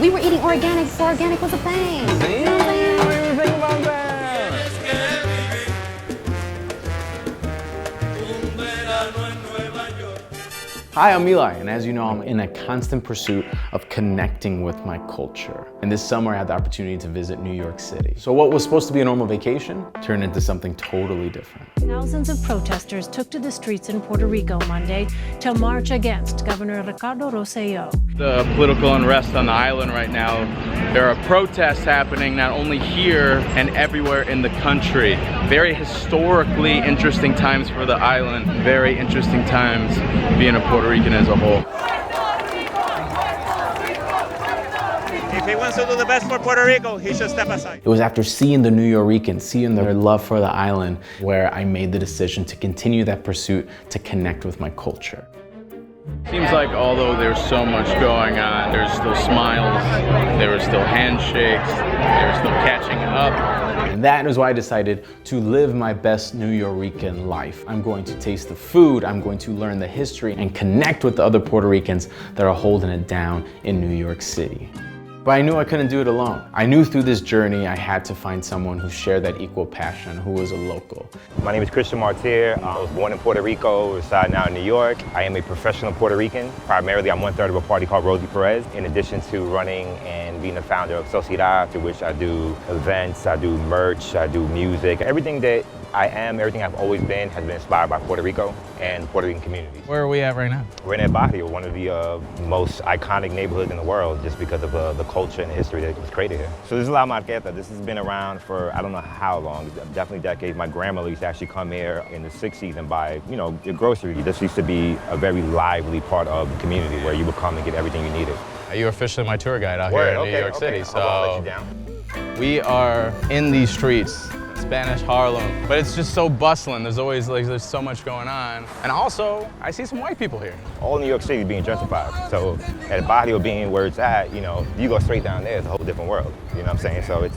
We were eating organic before organic was a thing. See? You know what I'm saying? I didn't even think about that. Hi, I'm Eli, and as you know, I'm in a constant pursuit of connecting with my culture. And this summer, I had the opportunity to visit New York City. So what was supposed to be a normal vacation turned into something totally different. Thousands of protesters took to the streets in Puerto Rico Monday to march against Governor Ricardo Rosselló. The political unrest on the island right now, there are protests happening not only here and everywhere in the country. Very historically interesting times for the island, very interesting times being a Puerto Rican as a whole. If he wants to do the best for Puerto Rico, he should step aside. It was after seeing the Nuyorican, seeing their love for the island, where I made the decision to continue that pursuit to connect with my culture. Seems like although there's so much going on, there's still smiles, there are still handshakes, there's still catching up. And that is why I decided to live my best Nuyorican life. I'm going to taste the food, I'm going to learn the history, and connect with the other Puerto Ricans that are holding it down in New York City. But I knew I couldn't do it alone. I knew through this journey I had to find someone who shared that equal passion, who was a local. My name is Cristian Martir. I was born in Puerto Rico, reside now in New York. I am a professional Puerto Rican. Primarily, I'm 1/3 of a party called Rosie Perez, in addition to running and being the founder of Sociedad, through which I do events, I do merch, I do music. Everything that I am, everything I've always been, has been inspired by Puerto Rico and the Puerto Rican community. Where are we at right now? We're in El Barrio, one of the most iconic neighborhoods in the world, just because of the culture and the history that was created here. So this is La Marqueta. This has been around for I don't know how long, definitely decades. My grandmother used to actually come here in the 60s and buy, you know, your groceries. This used to be a very lively part of the community where you would come and get everything you needed. You're officially my tour guide out here in New York City, so I'll let you down. we are in these streets. Spanish Harlem, but it's just so bustling. There's always there's so much going on. And also, I see some white people here. All New York City is being gentrified. So El Barrio being where it's at, you know, you go straight down there, it's a whole different world. You know what I'm saying? So it's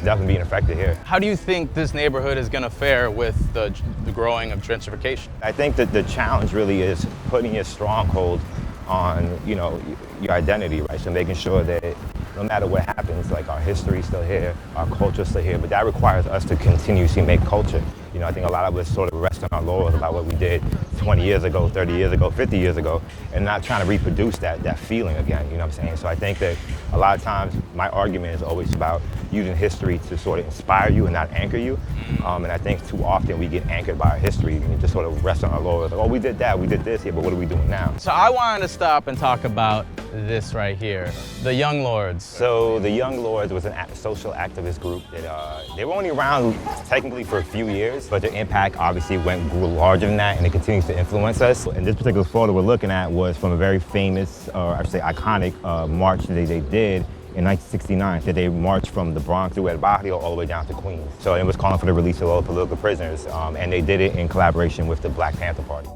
definitely being affected here. How do you think this neighborhood is gonna fare with the growing of gentrification? I think that the challenge really is putting your stronghold on, you know, your identity, right? So making sure that no matter what happens, like our history's still here, our culture's still here, but that requires us to continuously make culture. You know, I think a lot of us sort of rest on our laurels about what we did 20 years ago, 30 years ago, 50 years ago, and not trying to reproduce that feeling again, you know what I'm saying? So I think that a lot of times my argument is always about using history to sort of inspire you and not anchor you. And I think too often we get anchored by our history and just sort of rest on our laurels. Like, oh, we did that, we did this, yeah, but what are we doing now? So I wanted to stop and talk about this right here, the Young Lords. So the Young Lords was a social activist group that they were only around technically for a few years, but their impact obviously grew larger than that, and it continues to influence us. And this particular photo we're looking at was from a very famous, or I should say iconic, march that they did in 1969, that they marched from the Bronx through El Barrio all the way down to Queens. So it was calling for the release of all political prisoners, and they did it in collaboration with the Black Panther Party.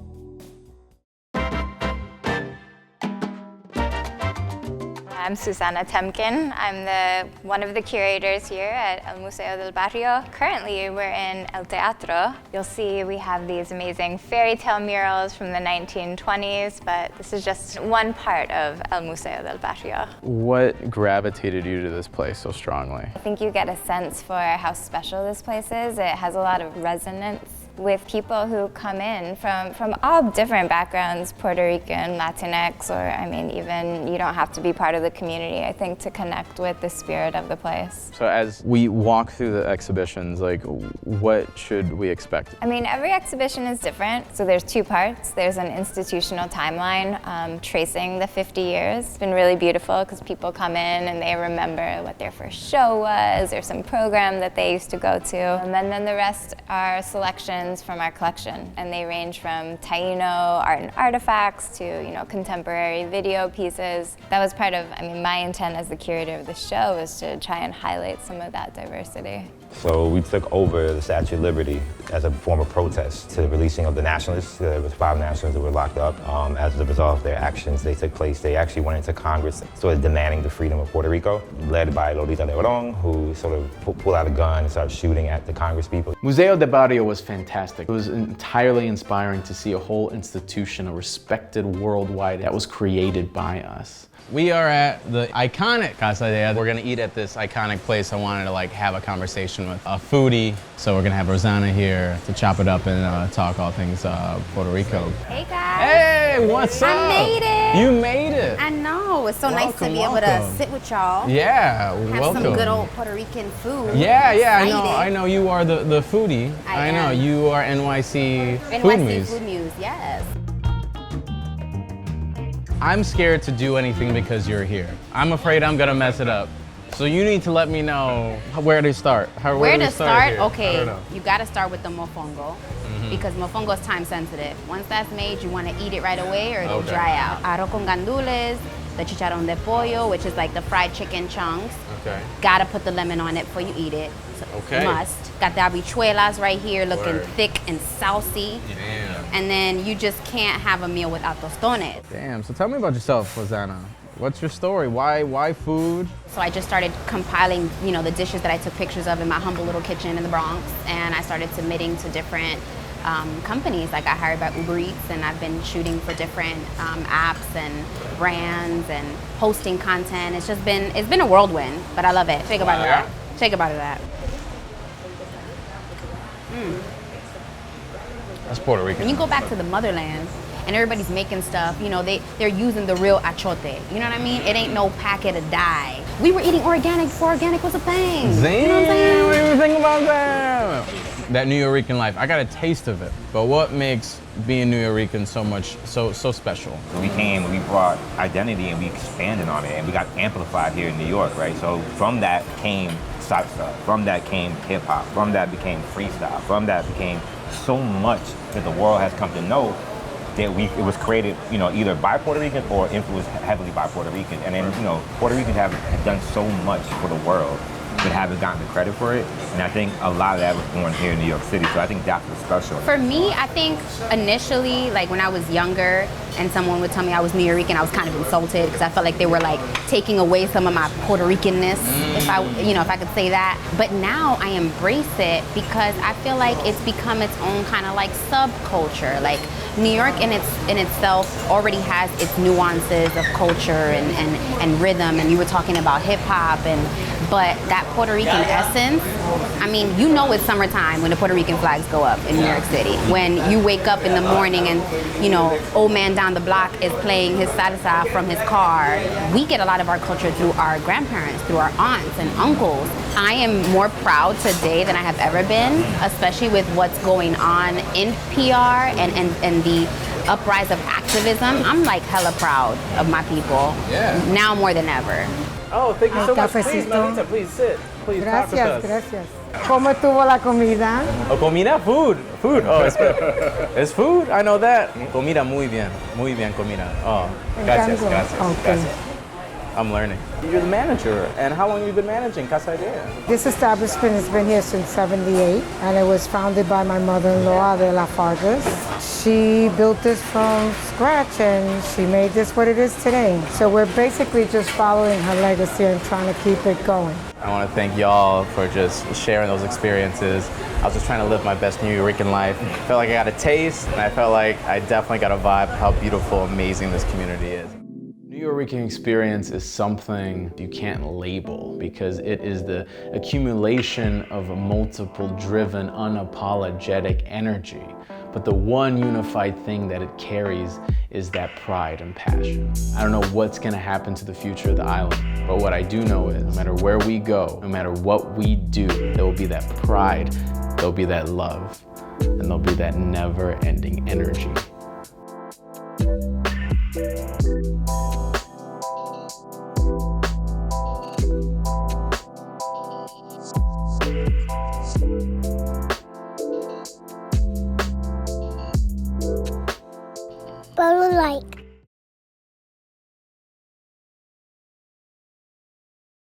I'm Susana Temkin. I'm one of the curators here at El Museo del Barrio. Currently, we're in El Teatro. You'll see we have these amazing fairy tale murals from the 1920s, but this is just one part of El Museo del Barrio. What gravitated you to this place so strongly? I think you get a sense for how special this place is. It has a lot of resonance with people who come in from all different backgrounds, Puerto Rican, Latinx, or I mean, even you don't have to be part of the community, I think, to connect with the spirit of the place. So as we walk through the exhibitions, like, what should we expect? I mean, every exhibition is different. So there's two parts. There's an institutional timeline tracing the 50 years. It's been really beautiful because people come in and they remember what their first show was or some program that they used to go to. And then the rest are selections from our collection, and they range from Taino art and artifacts to, you know, contemporary video pieces. That was part of, I mean, my intent as the curator of the show was to try and highlight some of that diversity. So we took over the Statue of Liberty as a form of protest to the releasing of the nationalists. There was 5 nationalists that were locked up. As a result of their actions, they took place. They actually went into Congress sort of demanding the freedom of Puerto Rico, led by Lolita Lebrón, who sort of pulled out a gun and started shooting at the Congress people. Museo De Barrio was fantastic. fantastic. It was entirely inspiring to see a whole institution, a respected worldwide, that was created by us. We are at the iconic Casa de. We're gonna eat at this iconic place. I wanted to like have a conversation with a foodie. So we're gonna have Rosanna here to chop it up and talk all things Puerto Rico. Hey guys. Hey, what's up? I made it. You made it. I know. It's so nice to be able to sit with y'all. Yeah, have welcome. some good old Puerto Rican food. Yeah, I know you are the foodie. I know am. you are NYC Food NYC Muse. Food Muse, yes. I'm scared to do anything because you're here. I'm afraid I'm gonna mess it up. So you need to let me know where to start. Where to start? Here? Okay, you gotta start with the mofongo because mofongo is time sensitive. Once that's made, you wanna eat it right away or it'll dry out. Arroz con gandules, the chicharrón de pollo, which is like the fried chicken chunks. Okay. Gotta put the lemon on it before you eat it. So Okay. Must. Got the habichuelas right here looking thick and saucy. Damn. And then you just can't have a meal without tostones. Damn, so tell me about yourself, Rosanna. What's your story? Why food? So I just started compiling, the dishes that I took pictures of in my humble little kitchen in the Bronx, and I started submitting to different companies. I got hired by Uber Eats, and I've been shooting for different apps and brands and hosting content. It's been a whirlwind, but I love it. Shake a bite of that. Shake a bite of that. That's Puerto Rican. When you go back to the motherland and everybody's making stuff, they're using the real achote. You know what I mean? It ain't no packet of dye. We were eating organic before organic was a thing. Damn, You know what I'm saying? what do you think about that? That Nuyorican life, I got a taste of it. But what makes being Nuyorican so special? We came, we brought identity and we expanded on it and we got amplified here in New York, right? So from that came salsa, from that came hip hop, from that became freestyle, from that became so much that the world has come to know that it was created, either by Puerto Rican or influenced heavily by Puerto Rican. And then, Puerto Ricans have done so much for the world, but haven't gotten the credit for it. And I think a lot of that was born here in New York City. So I think that's what's special. For me, I think initially, like when I was younger and someone would tell me I was Nuyorican, I was kind of insulted because I felt like they were like taking away some of my Puerto Ricanness, if I could say that. But now I embrace it because I feel like it's become its own kind of like subculture. Like New York in itself already has its nuances of culture and rhythm, and you were talking about hip hop but that Puerto Rican essence, I mean, it's summertime when the Puerto Rican flags go up in New York City. When you wake up in the morning and, old man down the block is playing his salsa from his car. We get a lot of our culture through our grandparents, through our aunts and uncles. I am more proud today than I have ever been, especially with what's going on in PR and the uprise of activism. I'm like hella proud of my people. Yeah. Now more than ever. Oh, thank you so much. Please, Cafecito. Mamita, please sit. Please talk with us. Gracias. ¿Cómo estuvo la comida? Oh, comida, food. Oh, it's good. It's food, I know that. Comida muy bien comida. Oh, gracias. Okay. I'm learning. You're the manager, and how long have you been managing Casa de? This establishment has been here since '78, and it was founded by my mother-in-law, Adela Fargas. She built this from scratch, and she made this what it is today. So we're basically just following her legacy and trying to keep it going. I want to thank y'all for just sharing those experiences. I was just trying to live my best Nuyorican life. I felt like I got a taste, and I felt like I definitely got a vibe of how beautiful, amazing this community is. Nuyorican experience is something you can't label because it is the accumulation of a multiple driven, unapologetic energy. But the one unified thing that it carries is that pride and passion. I don't know what's gonna happen to the future of the island, but what I do know is no matter where we go, no matter what we do, there will be that pride, there'll be that love, and there'll be that never-ending energy.